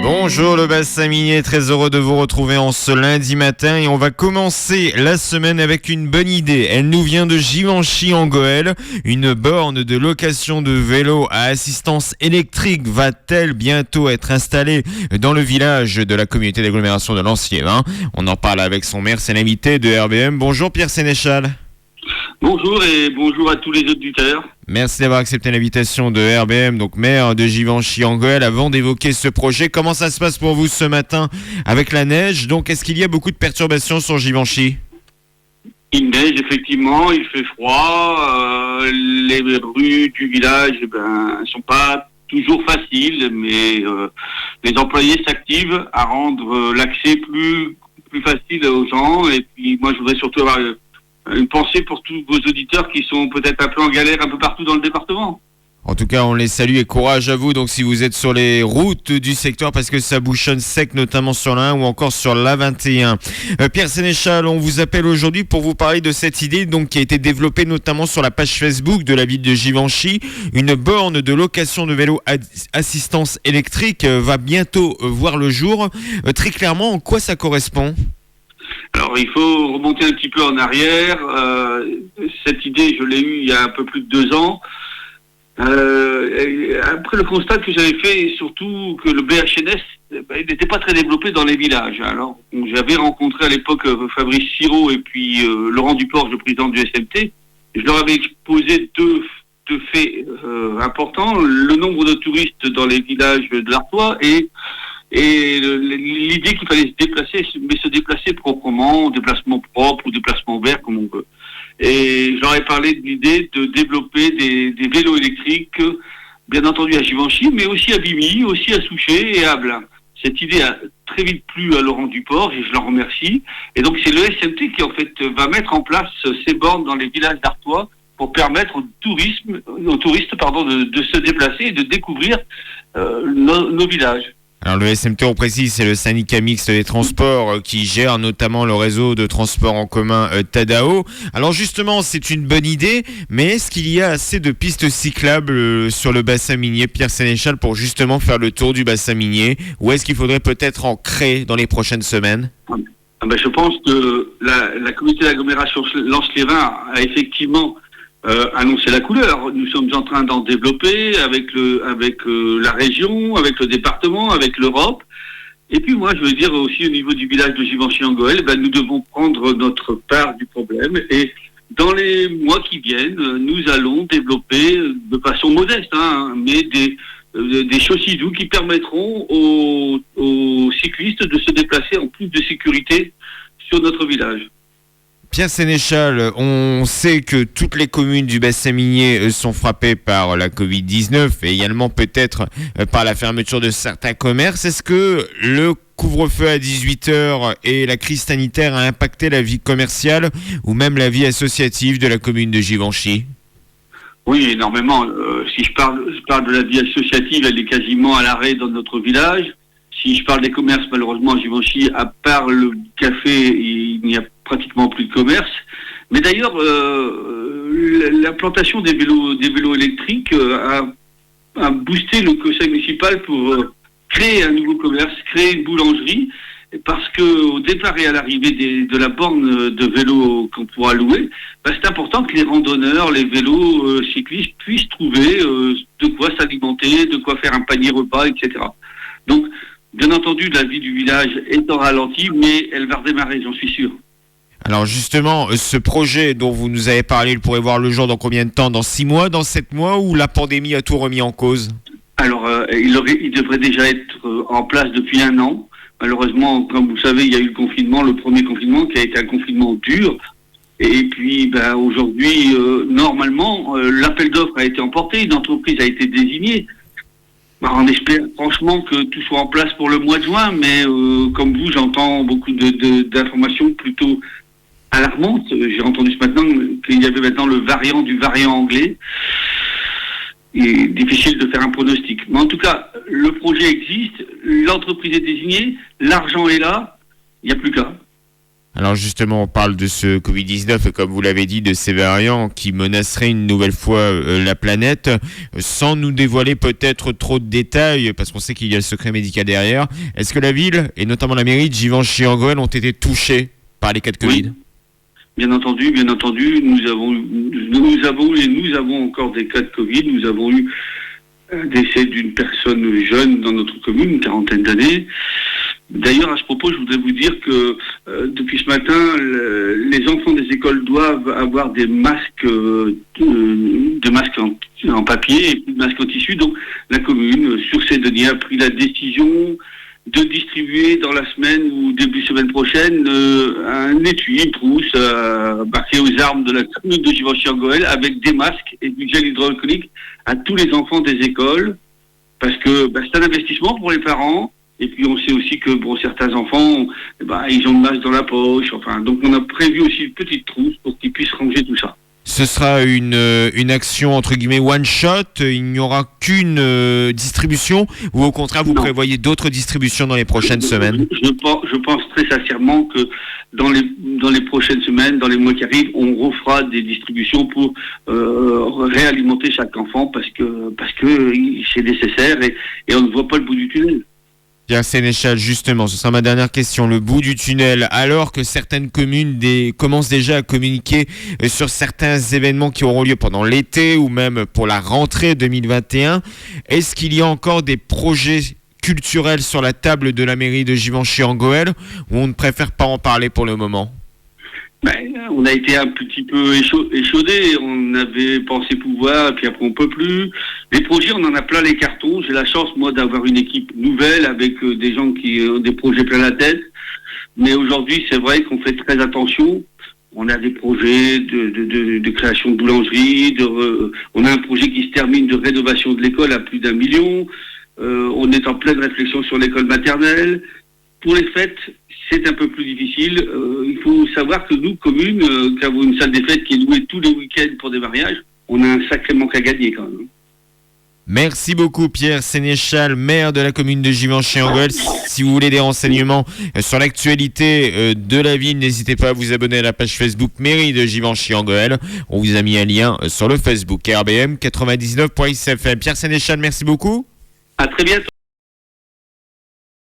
Bonjour le bassin minier, très heureux de vous retrouver en ce lundi matin et on va commencer la semaine avec une bonne idée. Elle nous vient de Givenchy en Goële. Une borne de location de vélos à assistance électrique va-t-elle bientôt être installée dans le village de la communauté d'agglomération de Lanciers-Vin? On en parle avec son maire, c'est l'invité de RBM. Bonjour Pierre Sénéchal. Bonjour et bonjour à tous les auditeurs. Merci d'avoir accepté l'invitation de RBM, donc maire de Givenchy en Goële. Avant d'évoquer ce projet, comment ça se passe pour vous ce matin avec la neige? Donc, est-ce qu'il y a beaucoup de perturbations sur Givenchy? Il neige effectivement, il fait froid. Les rues du village, sont pas toujours faciles, mais les employés s'activent à rendre l'accès plus facile aux gens. Et puis, moi, je voudrais surtout avoir une pensée pour tous vos auditeurs qui sont peut-être un peu en galère un peu partout dans le département. En tout cas, on les salue et courage à vous. Donc, si vous êtes sur les routes du secteur, parce que ça bouchonne sec, notamment sur la 1 ou encore sur la 21. Pierre Sénéchal, on vous appelle aujourd'hui pour vous parler de cette idée donc, qui a été développée notamment sur la page Facebook de la ville de Givenchy. Une borne de location de vélos assistance électrique va bientôt voir le jour. Très clairement, en quoi ça correspond ? Alors, il faut remonter un petit peu en arrière. Cette idée, je l'ai eue il y a un peu plus de 2 ans. Après le constat que j'avais fait, et surtout que le BHNS il n'était pas très développé dans les villages. Alors, j'avais rencontré à l'époque Fabrice Sirot et puis Laurent Duporge, le président du SMT. Je leur avais exposé deux faits importants. Le nombre de touristes dans les villages de l'Artois et l'idée qu'il fallait se déplacer, mais se déplacer proprement, déplacement propre ou déplacement vert, comme on veut. Et je leur ai parlé de l'idée de développer des vélos électriques, bien entendu à Givenchy, mais aussi à Bimy, aussi à Souchet et à Ablain. Cette idée a très vite plu à Laurent Duporge et je l'en remercie. Et donc c'est le SMT qui en fait va mettre en place ces bornes dans les villages d'Artois pour permettre aux touristes de se déplacer et de découvrir nos villages. Alors le SMT, on précise, c'est le syndicat mixte des transports qui gère notamment le réseau de transport en commun Tadao. Alors justement, c'est une bonne idée, mais est-ce qu'il y a assez de pistes cyclables sur le bassin minier, Pierre Sénéchal, pour justement faire le tour du bassin minier? Ou est-ce qu'il faudrait peut-être en créer dans les prochaines semaines? Je pense que la communauté d'agglomération Lens-les-Vins a effectivement annoncer la couleur. Nous sommes en train d'en développer avec la région, avec le département, avec l'Europe. Et puis moi, je veux dire aussi au niveau du village de Givenchy en Goële, nous devons prendre notre part du problème. Et dans les mois qui viennent, nous allons développer de façon modeste, mais des chaussées-doux qui permettront aux cyclistes de se déplacer en plus de sécurité sur notre village. Pierre Sénéchal, on sait que toutes les communes du bassin minier sont frappées par la Covid-19 et également peut-être par la fermeture de certains commerces. Est-ce que le couvre-feu à 18h et la crise sanitaire a impacté la vie commerciale ou même la vie associative de la commune de Givenchy ? Oui, énormément. Si je parle de la vie associative, elle est quasiment à l'arrêt dans notre village. Si je parle des commerces, malheureusement, à Givenchy, à part le café, il n'y a pratiquement plus de commerce. Mais d'ailleurs, l'implantation des vélos électriques a boosté le conseil municipal pour créer un nouveau commerce, créer une boulangerie, parce que au départ et à l'arrivée de la borne de vélos qu'on pourra louer, c'est important que les randonneurs, les vélos cyclistes puissent trouver de quoi s'alimenter, de quoi faire un panier repas, etc. Donc, bien entendu, la vie du village est en ralenti, mais elle va redémarrer, j'en suis sûr. Alors justement, ce projet dont vous nous avez parlé, il pourrait voir le jour dans combien de temps? Dans 6 mois, dans 7 mois, ou la pandémie a tout remis en cause? Alors, il devrait déjà être en place depuis 1 an. Malheureusement, comme vous savez, il y a eu le premier confinement, qui a été un confinement dur. Et puis, aujourd'hui, normalement, l'appel d'offres a été emporté, une entreprise a été désignée. On espère franchement que tout soit en place pour le mois de juin, mais comme vous, j'entends beaucoup d'informations plutôt alarmantes. J'ai entendu ce matin qu'il y avait maintenant le variant du variant anglais. Il est difficile de faire un pronostic. Mais en tout cas, le projet existe, l'entreprise est désignée, l'argent est là, il n'y a plus qu'à. Alors justement, on parle de ce Covid-19 et comme vous l'avez dit, de ces variants qui menaceraient une nouvelle fois la planète, sans nous dévoiler peut-être trop de détails, parce qu'on sait qu'il y a le secret médical derrière. Est-ce que la ville, et notamment la mairie de Givenchy-en-Goël, ont été touchées par les cas de Covid ? Oui. Bien entendu, nous avons encore des cas de Covid. Nous avons eu un décès d'une personne jeune dans notre commune, une quarantaine d'années. D'ailleurs, à ce propos, je voudrais vous dire que depuis ce matin, les enfants des écoles doivent avoir des masques, des masques en papier et plus de masques en tissu. Donc, la commune, sur ses deniers, a pris la décision de distribuer dans la semaine ou début semaine prochaine un étui, une trousse marqué aux armes de la commune de Givenchy-en-Goël avec des masques et du gel hydroalcoolique à tous les enfants des écoles, parce que c'est un investissement pour les parents. Et puis on sait aussi que pour certains enfants, ils ont le masque dans la poche. Enfin, donc on a prévu aussi une petite trousse pour qu'ils puissent ranger tout ça. Ce sera une action entre guillemets one shot. Il n'y aura qu'une distribution, ou au contraire vous prévoyez d'autres distributions dans les prochaines semaines ? Je pense très sincèrement que dans les prochaines semaines, dans les mois qui arrivent, on refera des distributions pour réalimenter chaque enfant parce que c'est nécessaire et on ne voit pas le bout du tunnel. Pierre Sénéchal, justement, ce sera ma dernière question. Le bout du tunnel, alors que certaines communes commencent déjà à communiquer sur certains événements qui auront lieu pendant l'été ou même pour la rentrée 2021, est-ce qu'il y a encore des projets culturels sur la table de la mairie de Givenchy-en-Goël ou on ne préfère pas en parler pour le moment ? On a été un petit peu échaudés, on avait pensé pouvoir, et puis après on peut plus. Les projets, on en a plein les cartons. J'ai la chance, moi, d'avoir une équipe nouvelle avec des gens qui ont des projets plein la tête. Mais aujourd'hui, c'est vrai qu'on fait très attention. On a des projets de création de boulangerie, on a un projet qui se termine de rénovation de l'école à plus d'1 million. On est en pleine réflexion sur l'école maternelle. Pour les fêtes, c'est un peu plus difficile. Il faut savoir que nous, communes, qui avons une salle des fêtes qui est louée tous les week-ends pour des mariages, on a un sacré manque à gagner quand même. Merci beaucoup Pierre Sénéchal, maire de la commune de Givenchy-en-Goël. Si vous voulez des renseignements sur l'actualité de la ville, n'hésitez pas à vous abonner à la page Facebook Mairie de Givenchy-en-Goël. On vous a mis un lien sur le Facebook RBM 99.xfm. Pierre Sénéchal, merci beaucoup. À très bientôt.